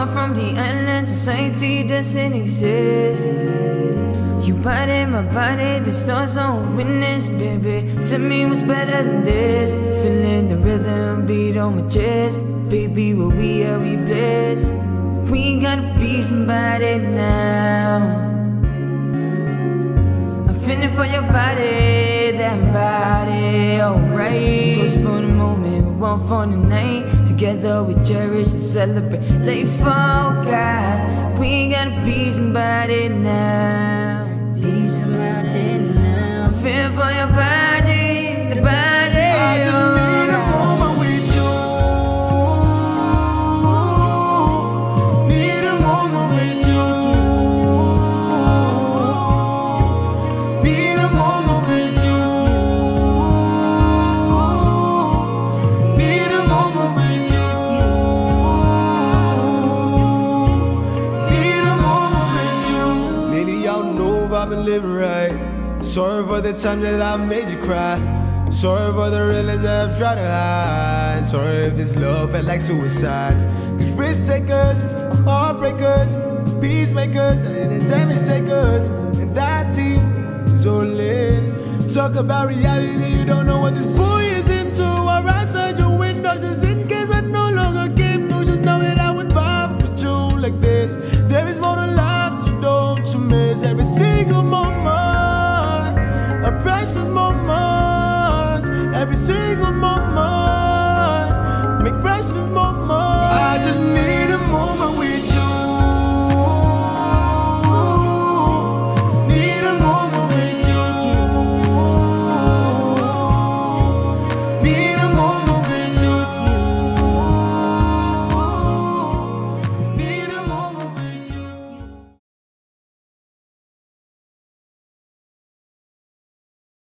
far from the island, society doesn't exist. You body, my body, the stars don't witness, baby. Tell me what's better than this. Feeling the rhythm beat on my chest. Baby, what we are, we blessed. We gotta be somebody now. I'm feeling for your body, that body, alright. Just for the moment, one for the night. Together we cherish and celebrate. Late for God, we gotta be somebody now. Be somebody now. I'm feeling for your body, the body. I just need a moment with you. Need a moment with you. Need a moment with you. Need a moment with you. Need a moment with you. Lady, y'all know I've been living right. Sorry for the time that I made you cry. Sorry for the realness that I've tried to hide. Sorry if this love felt like suicide. Cause risk takers, heartbreakers, peacemakers, and damage takers. And that team is all in. Talk about reality, you don't know what this